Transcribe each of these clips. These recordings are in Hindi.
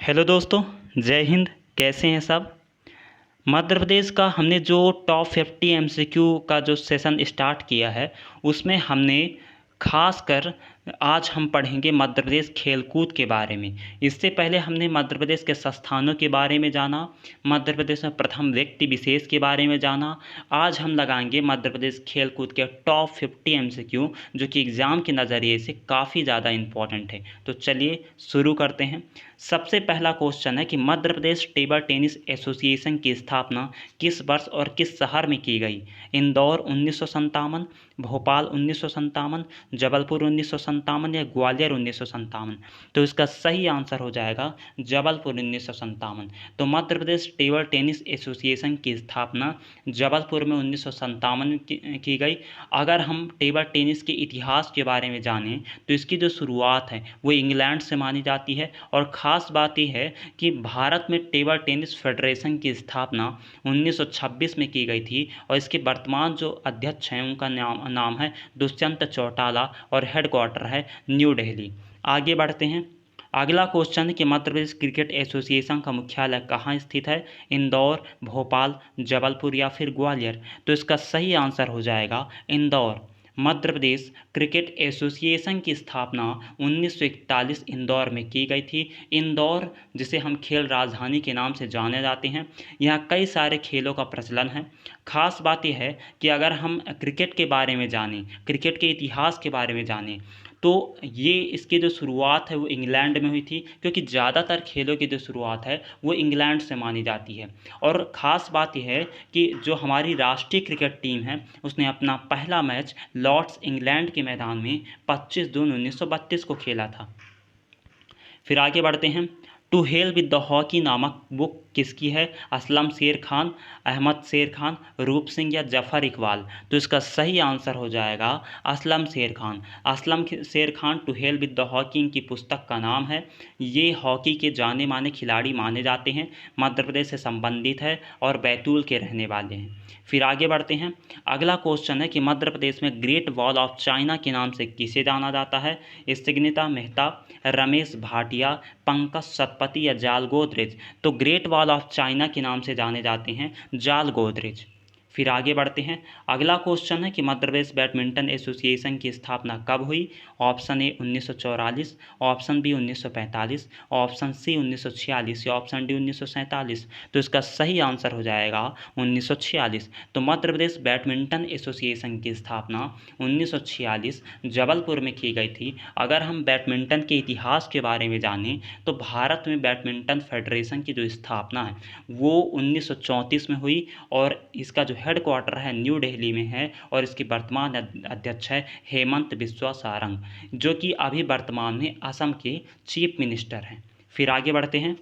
हेलो दोस्तों, जय हिंद। कैसे हैं सब। मध्य प्रदेश का हमने जो टॉप 50 एमसीक्यू का जो सेशन स्टार्ट किया है उसमें हमने खासकर आज हम पढ़ेंगे मध्य प्रदेश खेलकूद के बारे में। इससे पहले हमने मध्य प्रदेश के संस्थानों के बारे में जाना, मध्य प्रदेश में प्रथम व्यक्ति विशेष के बारे में जाना। आज हम लगाएंगे मध्य प्रदेश खेलकूद के टॉप 50 एमसीक्यू जो कि एग्ज़ाम के नज़रिए से काफ़ी ज़्यादा इम्पॉर्टेंट है। तो चलिए शुरू करते हैं। सबसे पहला क्वेश्चन है कि Madhya Pradesh table tennis association की स्थापना किस वर्ष और किस शहर में की गई। इंदौर 1957, भोपाल 1957, जबलपुर 1957 या ग्वालियर 1957। तो इसका सही आंसर हो जाएगा जबलपुर 1957। तो Madhya Pradesh table tennis association की स्थापना जबलपुर में 1957 की गई। अगर हम टेबल टेनिस के इतिहास के बारे में जानें तो इसकी जो शुरुआत है वो इंग्लैंड से मानी जाती है। और ख़ास बात यह है कि भारत में टेबल टेनिस फेडरेशन की स्थापना 1926 में की गई थी और इसके वर्तमान जो अध्यक्ष हैं उनका नाम है दुष्यंत चौटाला और हेडक्वार्टर है न्यू दिल्ली। आगे बढ़ते हैं। अगला क्वेश्चन है कि मध्य प्रदेश क्रिकेट एसोसिएशन का मुख्यालय कहाँ स्थित है। इंदौर, भोपाल, जबलपुर या फिर ग्वालियर। तो इसका सही आंसर हो जाएगा इंदौर। मध्य प्रदेश क्रिकेट एसोसिएशन की स्थापना 1941 इंदौर में की गई थी। इंदौर जिसे हम खेल राजधानी के नाम से जाने जाते हैं, यहाँ कई सारे खेलों का प्रचलन है। ख़ास बात यह है कि अगर हम क्रिकेट के बारे में जानें, क्रिकेट के इतिहास के बारे में जानें तो ये इसकी जो शुरुआत है वो इंग्लैंड में हुई थी, क्योंकि ज़्यादातर खेलों की जो शुरुआत है वो इंग्लैंड से मानी जाती है। और ख़ास बात यह है कि जो हमारी राष्ट्रीय क्रिकेट टीम है उसने अपना पहला मैच लॉर्ड्स इंग्लैंड के मैदान में 25 जून 1932 को खेला था। फिर आगे बढ़ते हैं। To hell with the hockey नामक बुक किसकी है। असलम शेर खान, अहमद शेर खान, रूप सिंह या जफ़र इकबाल। तो इसका सही आंसर हो जाएगा Aslam Sher Khan. Aslam Sher Khan to hell with the hockey इनकी पुस्तक का नाम है। ये हॉकी के जाने माने खिलाड़ी माने जाते हैं, मध्य प्रदेश से संबंधित है और बैतूल के रहने वाले हैं। फिर आगे बढ़ते हैं। अगला क्वेश्चन है कि मध्य प्रदेश में ग्रेट वॉल ऑफ चाइना के नाम से किसे जाना जाता है। स्थिग्निता मेहता, रमेश भाटिया, पंकज सतपथी या जाल गोदरेज। तो ग्रेट वॉल ऑफ चाइना के नाम से जाने जाते हैं जाल गोदरेज। फिर आगे बढ़ते हैं। अगला क्वेश्चन है कि मध्य प्रदेश बैडमिंटन एसोसिएशन की स्थापना कब हुई। Option A 1944, option B 1945, option C 1946 या ऑप्शन डी 1947। तो इसका सही आंसर हो जाएगा 1946। तो मध्य प्रदेश बैडमिंटन एसोसिएशन की स्थापना 1946 जबलपुर में की गई थी। अगर हम बैडमिंटन के इतिहास के बारे में जानें तो भारत में बैडमिंटन फेडरेशन की जो स्थापना है वो 1934 में हुई और इसका जो हेडक्वार्टर है न्यू दिल्ली में है और इसके वर्तमान अध्यक्ष है हेमंत बिस्वा सारंग, जो कि अभी वर्तमान में असम के चीफ मिनिस्टर हैं। फिर आगे बढ़ते हैं।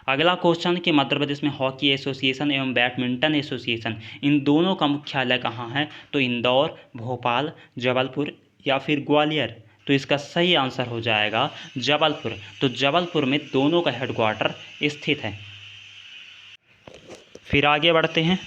अगला क्वेश्चन कि मध्य प्रदेश में हॉकी एसोसिएशन एवं बैडमिंटन एसोसिएशन इन दोनों का मुख्यालय कहाँ है। तो इंदौर, भोपाल, जबलपुर या फिर ग्वालियर। तो इसका सही आंसर हो जाएगा जबलपुर। तो जबलपुर में दोनों का हेडक्वार्टर स्थित है। फिर आगे बढ़ते हैं।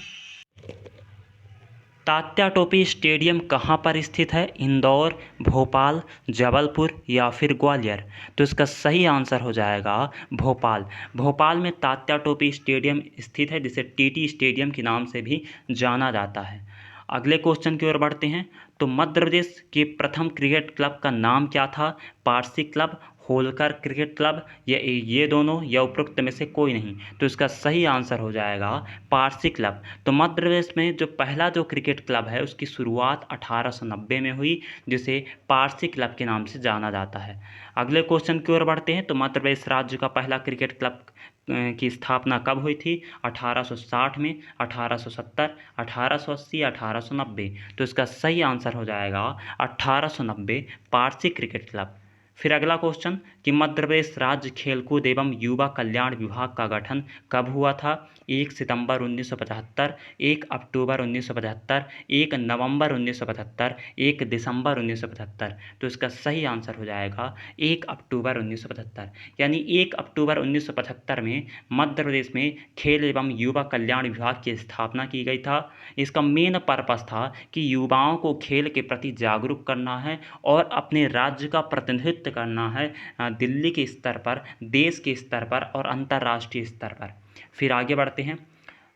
तात्या टोपी स्टेडियम कहाँ पर स्थित है। इंदौर, भोपाल, जबलपुर या फिर ग्वालियर। तो इसका सही आंसर हो जाएगा भोपाल। भोपाल में तात्या टोपी स्टेडियम स्थित है जिसे टीटी स्टेडियम के नाम से भी जाना जाता है। अगले क्वेश्चन की ओर बढ़ते हैं। तो मध्य प्रदेश के प्रथम क्रिकेट क्लब का नाम क्या था। Parsi club, Holkar cricket club या ये दोनों या उपरोक्त में से कोई नहीं। तो इसका सही आंसर हो जाएगा पारसी क्लब। तो मध्य प्रदेश में जो पहला जो क्रिकेट क्लब है उसकी शुरुआत 1890 में हुई जिसे पारसी क्लब के नाम से जाना जाता है। अगले क्वेश्चन की ओर बढ़ते हैं। तो मध्य प्रदेश राज्य का पहला क्रिकेट क्लब की स्थापना कब हुई थी। 1860 में, 1870, 1880, 1890। तो इसका सही आंसर हो जाएगा 1890 पारसी क्रिकेट क्लब। फिर अगला क्वेश्चन कि मध्य प्रदेश राज्य खेलकूद एवं युवा कल्याण विभाग का गठन कब हुआ था। 1 सितंबर 1975, 1 अक्टूबर 1975, 1 नवंबर 1975, 1 दिसंबर 1975। तो इसका सही आंसर हो जाएगा 1 अक्टूबर 1975। यानी 1 अक्टूबर 1975 में मध्य प्रदेश में खेल एवं युवा कल्याण विभाग की स्थापना की गई था। इसका मेन पर्पस था कि युवाओं को खेल के प्रति जागरूक करना है और अपने राज्य का प्रतिनिधित्व करना है दिल्ली के स्तर पर, देश के स्तर पर और अंतर्राष्ट्रीय स्तर पर। फिर आगे बढ़ते हैं,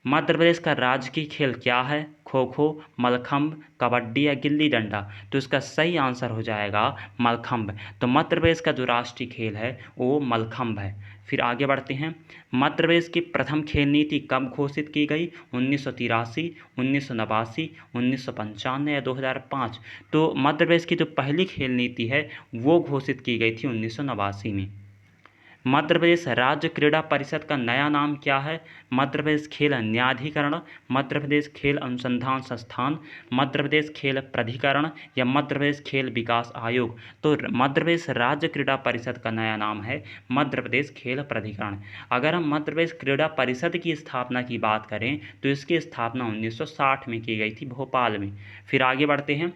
मध्य प्रदेश का राजकीय खेल क्या है? खो खो, मलखंभ, कबड्डी या गिल्ली डंडा? तो इसका सही आंसर हो जाएगा मलखंभ। तो मध्य प्रदेश का जो राष्ट्रीय खेल है वो मलखंभ है। फिर आगे बढ़ते हैं, मध्य प्रदेश की प्रथम खेल नीति कब घोषित की गई? 1983, 1989, 1995 या 2005? तो मध्य प्रदेश की जो पहली खेल नीति है वो घोषित की गई थी 1989 में। मध्य प्रदेश राज्य क्रीड़ा परिषद का नया नाम क्या है? मध्य प्रदेश खेल न्यायाधिकरण, मध्य प्रदेश खेल अनुसंधान संस्थान, मध्य प्रदेश खेल प्राधिकरण या मध्य प्रदेश खेल विकास आयोग? तो मध्य प्रदेश राज्य क्रीड़ा परिषद का नया नाम है मध्य प्रदेश खेल प्राधिकरण। अगर हम मध्य प्रदेश क्रीड़ा परिषद की स्थापना की बात करें तो इसकी स्थापना 1960 में की गई थी भोपाल में। फिर आगे बढ़ते हैं,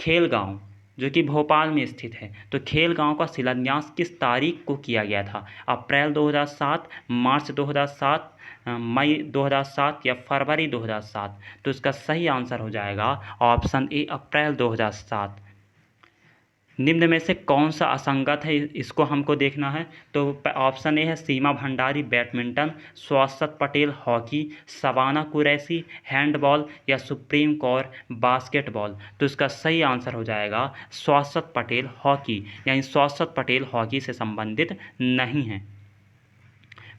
खेल गाँव जो कि भोपाल में स्थित है, तो खेल गांव का शिलान्यास किस तारीख को किया गया था? अप्रैल 2007, मार्च 2007, मई 2007 या फरवरी 2007? तो इसका सही आंसर हो जाएगा ऑप्शन ए, अप्रैल 2007। निम्न में से कौन सा असंगत है, इसको हमको देखना है। तो ऑप्शन ए है Seema Bhandari badminton, Swashwat Patel hockey, Shabana Qureshi handball या सुप्रीम कौर बास्केटबॉल? तो इसका सही आंसर हो जाएगा स्वाश्वत पटेल हॉकी, यानी स्वाश्वत पटेल हॉकी से संबंधित नहीं है।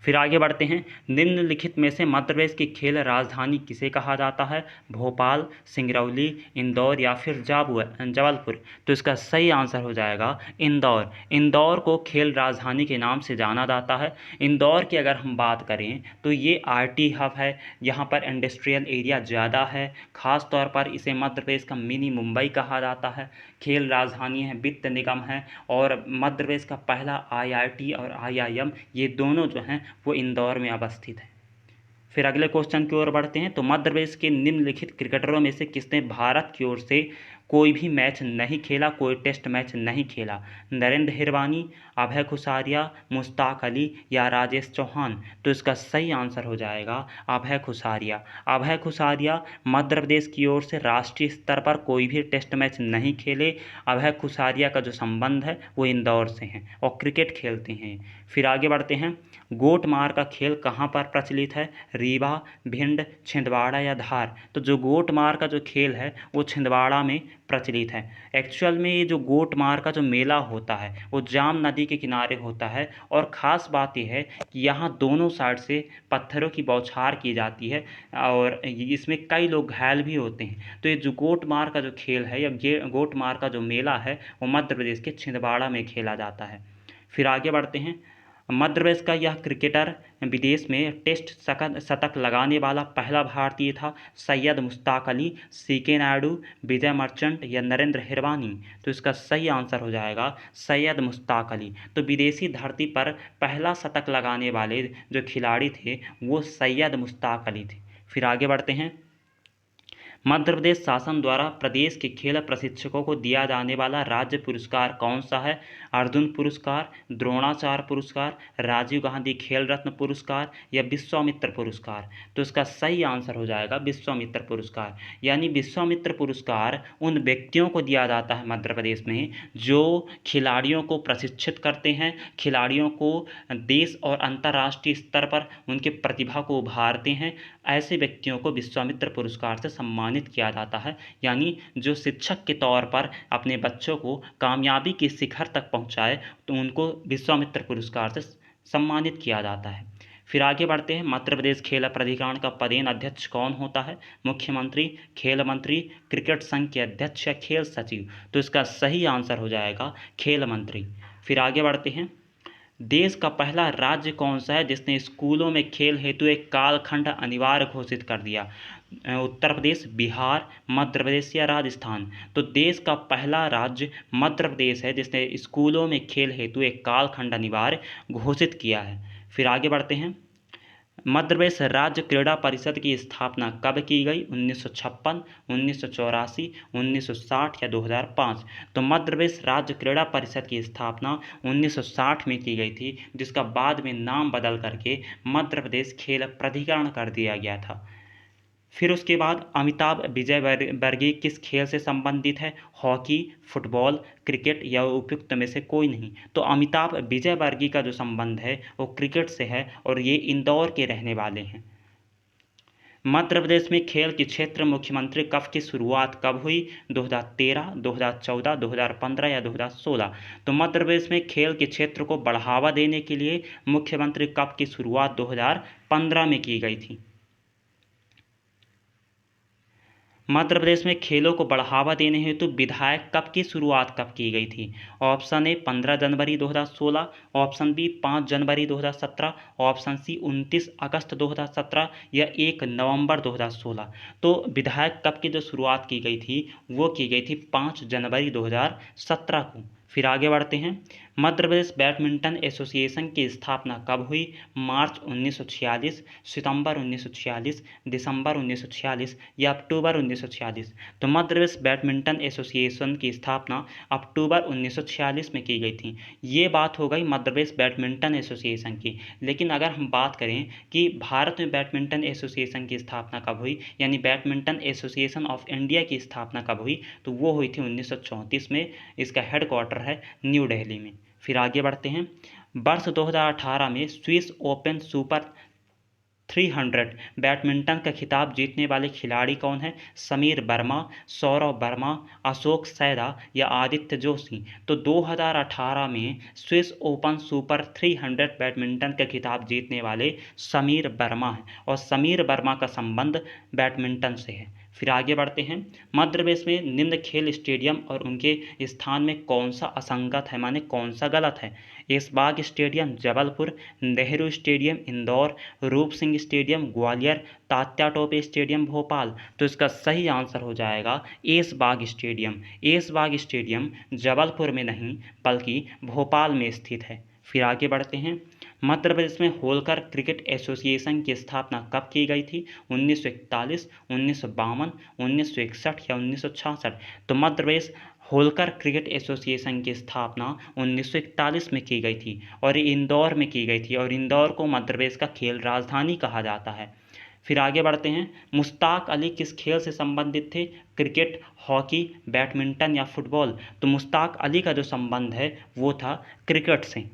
फिर आगे बढ़ते हैं, निम्नलिखित में से मध्य प्रदेश की खेल राजधानी किसे कहा जाता है? भोपाल, सिंगरौली, इंदौर या फिर जबलपुर? तो इसका सही आंसर हो जाएगा इंदौर। इंदौर को खेल राजधानी के नाम से जाना जाता है। इंदौर की अगर हम बात करें तो ये आईटी हब है, यहाँ पर इंडस्ट्रियल एरिया ज़्यादा है, ख़ास तौर पर इसे मध्य प्रदेश का मिनी मुंबई कहा जाता है। खेल राजधानी है, वित्त निगम है, और मध्य प्रदेश का पहला आईआईटी और आईआईएम ये दोनों जो हैं वो इंदौर में अवस्थित है। फिर अगले क्वेश्चन की ओर बढ़ते हैं, तो मध्य प्रदेश के निम्नलिखित क्रिकेटरों में से किसने भारत की ओर से कोई भी मैच नहीं खेला, कोई टेस्ट मैच नहीं खेला? नरेंद्र हिरवानी, अभय खुसारिया, मुश्ताक अली या राजेश चौहान? तो इसका सही आंसर हो जाएगा अभय खुसारिया। अभय खुसारिया मध्य प्रदेश की ओर से राष्ट्रीय स्तर पर कोई भी टेस्ट मैच नहीं खेले। अभय खुसारिया का जो संबंध है वो इंदौर से हैं और क्रिकेट खेलते हैं। फिर आगे बढ़ते हैं, गोट मार का खेल कहाँ पर प्रचलित है? रीवा, भिंड, छिंदवाड़ा या धार? तो जो गोट मार का जो खेल है वो छिंदवाड़ा में प्रचलित है। एक्चुअल में ये जो गोट मार का जो मेला होता है वो जाम नदी के किनारे होता है, और ख़ास बात यह है कि यहाँ दोनों साइड से पत्थरों की बौछार की जाती है और इसमें कई लोग घायल भी होते हैं। तो ये जो गोट मार का जो खेल है या गोट मार का जो मेला है वो मध्य प्रदेश के छिंदवाड़ा में खेला जाता है। फिर आगे बढ़ते हैं, मध्य प्रदेश का यह क्रिकेटर विदेश में टेस्ट शतक लगाने वाला पहला भारतीय था। सैयद मुश्ताक अली, सीके नायडू, विजय मर्चेंट या नरेंद्र हिरवानी? तो इसका सही आंसर हो जाएगा सैयद मुश्ताक अली। तो विदेशी धरती पर पहला शतक लगाने वाले जो खिलाड़ी थे वो सैयद मुश्ताक अली थे। फिर आगे बढ़ते हैं, मध्य प्रदेश शासन द्वारा प्रदेश के खेल प्रशिक्षकों को दिया जाने वाला राज्य पुरस्कार कौन सा है? अर्जुन पुरस्कार, द्रोणाचार्य पुरस्कार, राजीव गांधी खेल रत्न पुरस्कार या विश्वामित्र पुरस्कार? तो इसका सही आंसर हो जाएगा विश्वामित्र पुरस्कार। यानी विश्वामित्र पुरस्कार उन व्यक्तियों को दिया जाता है मध्य प्रदेश में जो खिलाड़ियों को प्रशिक्षित करते हैं, खिलाड़ियों को देश और अंतर्राष्ट्रीय स्तर पर उनके प्रतिभा को उभारते हैं। ऐसे व्यक्तियों को विश्वामित्र पुरस्कार से सम्मानित किया जाता है। यानी जो शिक्षक के तौर पर अपने बच्चों को कामयाबी के शिखर तक पहुंचाए तो उनको विश्वामित्र पुरस्कार से सम्मानित किया जाता है। फिर आगे बढ़ते हैं, मध्य प्रदेश खेल प्राधिकरण का पदेन अध्यक्ष कौन होता है? मुख्यमंत्री, खेल मंत्री, क्रिकेट संघ के अध्यक्ष या खेल सचिव? तो इसका सही आंसर हो जाएगा खेल मंत्री। फिर आगे बढ़ते हैं, देश का पहला राज्य कौन सा है जिसने स्कूलों में खेल हेतु एक कालखंड अनिवार्य घोषित कर दिया? उत्तर प्रदेश, बिहार, मध्य प्रदेश या राजस्थान? तो देश का पहला राज्य मध्य प्रदेश है जिसने स्कूलों में खेल हेतु एक कालखंड अनिवार्य घोषित किया है। फिर आगे बढ़ते हैं, मध्य प्रदेश राज्य क्रीड़ा परिषद की स्थापना कब की गई? 1956, 1984, 1960 या 2005? तो मध्य प्रदेश राज्य क्रीड़ा परिषद की स्थापना 1960 में की गई थी, जिसका बाद में नाम बदल करके मध्य प्रदेश खेल प्राधिकरण कर दिया गया था। फिर उसके बाद अमिताभ विजयवर्गीय किस खेल से संबंधित है? हॉकी, फुटबॉल, क्रिकेट या उपयुक्त में से कोई नहीं। तो अमिताभ विजयवर्गीय का जो संबंध है वो क्रिकेट से है और ये इंदौर के रहने वाले हैं। मध्य प्रदेश में खेल के क्षेत्र मुख्यमंत्री कब की शुरुआत कब हुई? 2013, 2014, 2015 या 2016। तो मध्य प्रदेश में खेल के क्षेत्र को बढ़ावा देने के लिए मुख्यमंत्री कब की शुरुआत 2015 में की गई थी। मध्य प्रदेश में खेलों को बढ़ावा देने हेतु विधायक कब की शुरुआत कब की गई थी? ऑप्शन ए 15 जनवरी 2016, ऑप्शन बी 5 जनवरी 2017, ऑप्शन सी 29 अगस्त 2017 या 1 नवंबर 2016। तो विधायक कब की जो शुरुआत की गई थी वो की गई थी 5 जनवरी 2017 को। फिर आगे बढ़ते हैं। मध्य प्रदेश बैडमिंटन एसोसिएशन की स्थापना कब हुई? मार्च 1946, सितंबर 1946, दिसंबर 1946 या अक्टूबर 1946। तो मध्य प्रदेश बैडमिंटन एसोसिएशन की स्थापना अक्टूबर 1946 में की गई थी। ये बात हो गई मध्य प्रदेश बैडमिंटन एसोसिएशन की। लेकिन अगर हम बात करें कि भारत में बैडमिंटन एसोसिएशन की स्थापना कब हुई, यानी बैडमिंटन एसोसिएशन ऑफ इंडिया की स्थापना कब हुई, तो वो हुई थी 1934 में। इसका हेडक्वार्टर है न्यू दिल्ली में। फिर आगे बढ़ते हैं। वर्ष 2018 में स्विस ओपन सुपर 300 बैडमिंटन का खिताब जीतने वाले खिलाड़ी कौन है? समीर वर्मा, सौरव वर्मा, अशोक सैदा या आदित्य जोशी। तो 2018 में स्विस ओपन सुपर 300 बैडमिंटन का खिताब जीतने वाले समीर वर्मा हैं और समीर वर्मा का संबंध बैडमिंटन से है। फिर आगे बढ़ते हैं। मध्य प्रदेश में निम्न खेल स्टेडियम और उनके स्थान में कौन सा असंगत है, माने कौन सा गलत है? ऐशबाग स्टेडियम जबलपुर, नेहरू स्टेडियम इंदौर, रूप सिंह स्टेडियम ग्वालियर, तात्या टोपे स्टेडियम भोपाल। तो इसका सही आंसर हो जाएगा ऐशबाग स्टेडियम। ऐशबाग स्टेडियम जबलपुर में नहीं बल्कि भोपाल में स्थित है। फिर आगे बढ़ते हैं। मध्य प्रदेश में होलकर क्रिकेट एसोसिएशन की स्थापना कब की गई थी? 1941, 1952, 1961 या 1966। तो मध्य प्रदेश होलकर क्रिकेट एसोसिएशन की स्थापना 1941 में की गई थी और ये इंदौर में की गई थी और इंदौर को मध्य प्रदेश का खेल राजधानी कहा जाता है। फिर आगे बढ़ते हैं। मुश्ताक अली किस खेल से संबंधित थे? क्रिकेट, हॉकी, बैडमिंटन या फुटबॉल। तो मुश्ताक अली का जो संबंध है वो था क्रिकेट से।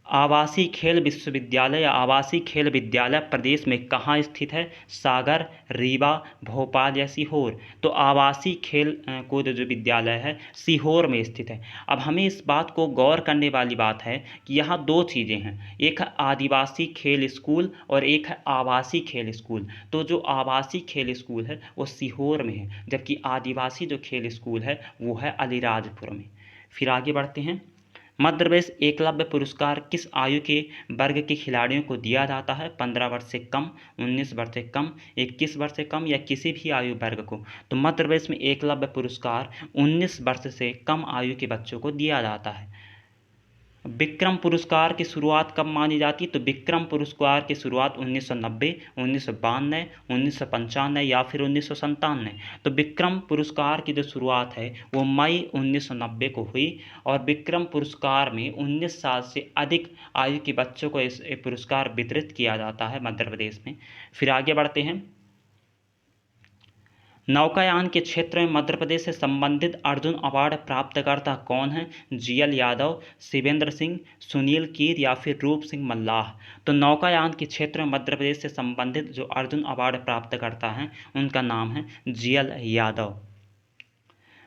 आवासीय खेल विश्वविद्यालय या आवासीय खेल विद्यालय प्रदेश में कहाँ स्थित है? सागर, रीवा, भोपाल या सीहोर। तो आवासीय खेल को जो विद्यालय है सीहोर में स्थित है। अब हमें इस बात को गौर करने वाली बात है कि यहाँ दो चीज़ें हैं, एक है आदिवासी खेल स्कूल और एक है आवासीय खेल स्कूल। तो जो आवासीय खेल स्कूल है वो सीहोर में है, जबकि आदिवासी जो खेल स्कूल है वो है अलीराजपुर में। फिर आगे बढ़ते हैं। मध्य प्रदेश एकलव्य पुरस्कार किस आयु के वर्ग के खिलाड़ियों को दिया जाता है? 15 वर्ष से कम, 19 वर्ष से कम, 21 वर्ष से कम या किसी भी आयु वर्ग को। तो मध्य प्रदेश में एकलव्य पुरस्कार 19 वर्ष से कम आयु के बच्चों को दिया जाता है। विक्रम पुरस्कार की शुरुआत कब मानी जाती है? तो विक्रम पुरस्कार की शुरुआत 1990, 1992, 1995 या फिर 1997। तो विक्रम पुरस्कार की जो शुरुआत है वो मई 1990 को हुई और विक्रम पुरस्कार में 19 साल से अधिक आयु के बच्चों को इस पुरस्कार वितरित किया जाता है मध्य प्रदेश में। फिर आगे बढ़ते हैं। नौकायान के क्षेत्र में मध्य प्रदेश से संबंधित अर्जुन अवार्ड प्राप्तकर्ता कौन हैं? जीएल यादव, शिवेंद्र सिंह, सुनील कीर या फिर रूप सिंह मल्लाह। तो नौकायान के क्षेत्र में मध्य प्रदेश से संबंधित जो अर्जुन अवार्ड प्राप्तकर्ता हैं उनका नाम है जीएल यादव।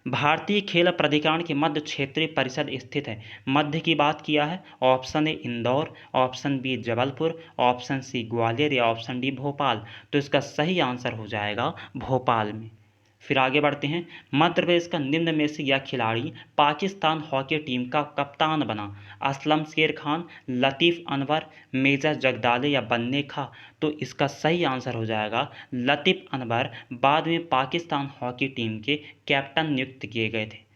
भारतीय खेल प्राधिकरण की मध्य क्षेत्रीय परिषद स्थित है। मध्य की बात किया है, option A Indore, option B Jabalpur, option C Gwalior या ऑप्शन डी भोपाल। तो इसका सही आंसर हो जाएगा भोपाल में। फिर आगे बढ़ते हैं। मध्य प्रदेश का निम्न में से यह खिलाड़ी पाकिस्तान हॉकी टीम का कप्तान बना? असलम शेर खान, लतीफ़ अनवर, मेजर जगदाले या बन्ने खां। तो इसका सही आंसर हो जाएगा लतीफ़ अनवर, बाद में पाकिस्तान हॉकी टीम के कैप्टन नियुक्त किए गए थे।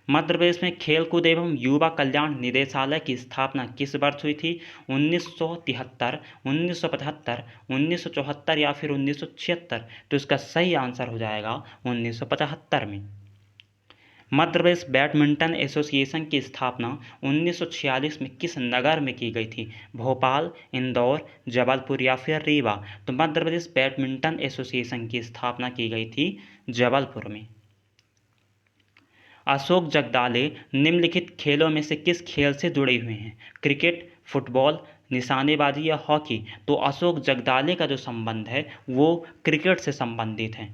मध्य प्रदेश में खेलकूद एवं युवा कल्याण निदेशालय की स्थापना किस वर्ष हुई थी? 1973, 1975, 1974 या फिर 1976। तो इसका सही आंसर हो जाएगा 1975 में। मध्य प्रदेश बैडमिंटन एसोसिएशन की स्थापना 1946 में किस नगर में की गई थी? भोपाल, इंदौर, जबलपुर या फिर रीवा? तो मध्य प्रदेश बैडमिंटन एसोसिएशन की स्थापना की गई थी जबलपुर में। अशोक जगदाले निम्नलिखित खेलों में से किस खेल से जुड़े हुए हैं? क्रिकेट, फुटबॉल, निशानेबाजी या हॉकी? तो अशोक जगदाले का जो संबंध है वो क्रिकेट से संबंधित है।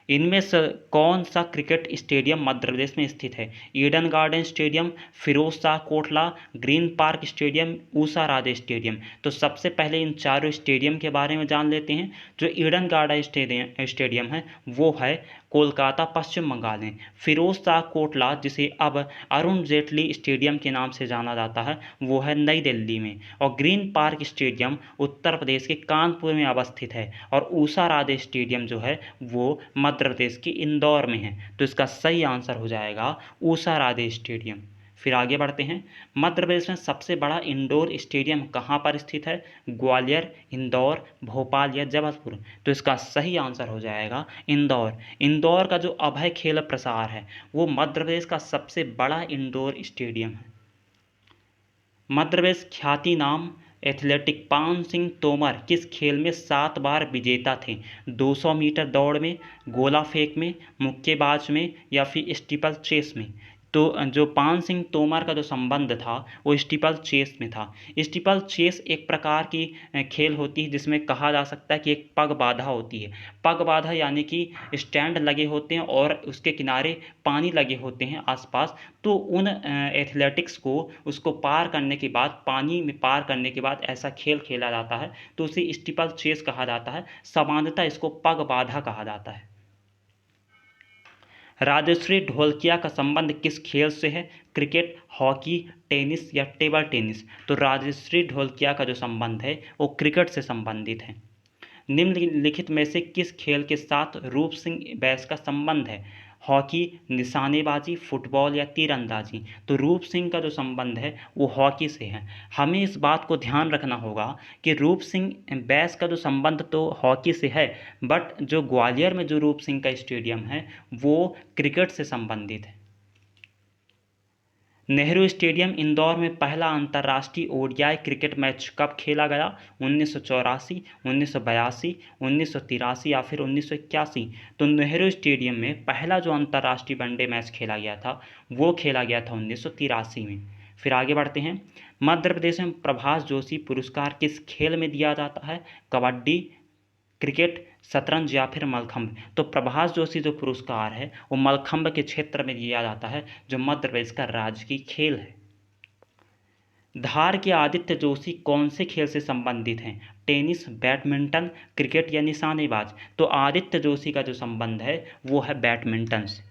इनमें से कौन सा क्रिकेट स्टेडियम मध्य प्रदेश में स्थित है? Eden Garden stadium, Feroz Shah Kotla, Green Park stadium, Usha Raje stadium? तो सबसे पहले इन चारों स्टेडियम के बारे में जान लेते हैं। जो ईडन गार्डन स्टेडियम है वो है कोलकाता, पश्चिम बंगाल में। फिरोज शाह कोटला, जिसे अब अरुण जेटली स्टेडियम के नाम से जाना जाता है, वो है नई दिल्ली में। और green Park stadium Uttar Pradesh के कानपुर में अवस्थित है। और ऊषा राजे स्टेडियम जो है वो मध्य प्रदेश के इंदौर में है। तो इसका सही आंसर हो जाएगा ऊषा राजे स्टेडियम। फिर आगे बढ़ते हैं। मध्य प्रदेश में सबसे बड़ा इंडोर स्टेडियम कहाँ पर स्थित है? ग्वालियर, इंदौर, भोपाल या जबलपुर? तो इसका सही आंसर हो जाएगा इंदौर। इंदौर का जो अभय खेल प्रसार है वो मध्य प्रदेश का सबसे बड़ा इंडोर स्टेडियम है। मध्य प्रदेश ख्यातिनाम एथलेटिक पान सिंह तोमर किस खेल में 7 बार विजेता थे? 200 मीटर दौड़ में, गोला फेंक में, मुक्केबाज में या फिर स्टीपल चेस में? तो जो पान सिंह तोमर का जो संबंध था वो स्टीपल चेस में था। स्टीपल चेस एक प्रकार की खेल होती है जिसमें कहा जा सकता है कि एक पग बाधा होती है। पग बाधा यानी कि स्टैंड लगे होते हैं और उसके किनारे पानी लगे होते हैं आसपास। तो उन एथलेटिक्स को उसको पार करने के बाद, पानी में पार करने के बाद ऐसा खेल खेला जाता है, तो उसे स्टीपल चेस कहा जाता है। सामान्यतः इसको पग बाधा कहा जाता है। राजश्री ढोलकिया का संबंध किस खेल से है? क्रिकेट, हॉकी, टेनिस या टेबल टेनिस? तो राजश्री ढोलकिया का जो संबंध है वो क्रिकेट से संबंधित है। निम्नलिखित में से किस खेल के साथ रूप सिंह बैस का संबंध है? हॉकी, निशानेबाजी, फुटबॉल या तीरंदाजी? तो रूप सिंह का जो संबंध है वो हॉकी से है। हमें इस बात को ध्यान रखना होगा कि रूप सिंह बैस का जो संबंध तो हॉकी से है, बट जो ग्वालियर में जो रूप सिंह का स्टेडियम है वो क्रिकेट से संबंधित है। नेहरू स्टेडियम इंदौर में पहला अंतर्राष्ट्रीय ओडीआई क्रिकेट मैच कब खेला गया? 1984, 1982, 1983 या फिर 1981? तो नेहरू स्टेडियम में पहला जो अंतर्राष्ट्रीय वनडे मैच खेला गया था वो खेला गया था 1983 में। फिर आगे बढ़ते हैं। मध्य प्रदेश में प्रभाष जोशी पुरस्कार किस खेल में दिया जाता है? कबड्डी, क्रिकेट, शतरंज या फिर मलखंभ? तो प्रभाष जोशी जो पुरस्कार है वो मलखंभ के क्षेत्र में दिया जाता है, जो मध्य प्रदेश का राजकीय खेल है। धार के आदित्य जोशी कौन से खेल से संबंधित हैं? टेनिस, बैडमिंटन, क्रिकेट या निशानेबाज? तो आदित्य जोशी का जो संबंध है वो है बैडमिंटन से।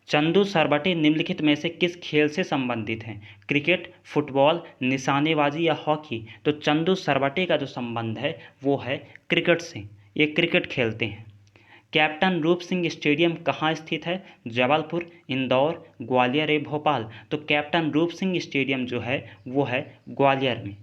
चंदू सरबटे निम्नलिखित में से किस खेल से संबंधित हैं? क्रिकेट, फुटबॉल, निशानेबाजी या हॉकी? तो चंदू सरबटे का जो संबंध है वो है क्रिकेट से। ये क्रिकेट खेलते हैं। कैप्टन रूप सिंह स्टेडियम कहाँ स्थित है? जबलपुर, इंदौर, ग्वालियर या भोपाल? तो कैप्टन रूप सिंह स्टेडियम जो है वो है ग्वालियर में।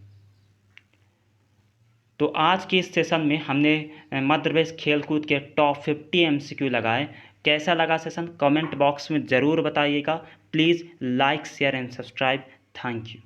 तो आज के इस सेशन में हमने मध्य प्रदेश खेलकूद के टॉप 50 MCQ लगाए। कैसा लगा सेशन कमेंट बॉक्स में ज़रूर बताइएगा। Please like, share and subscribe. Thank you.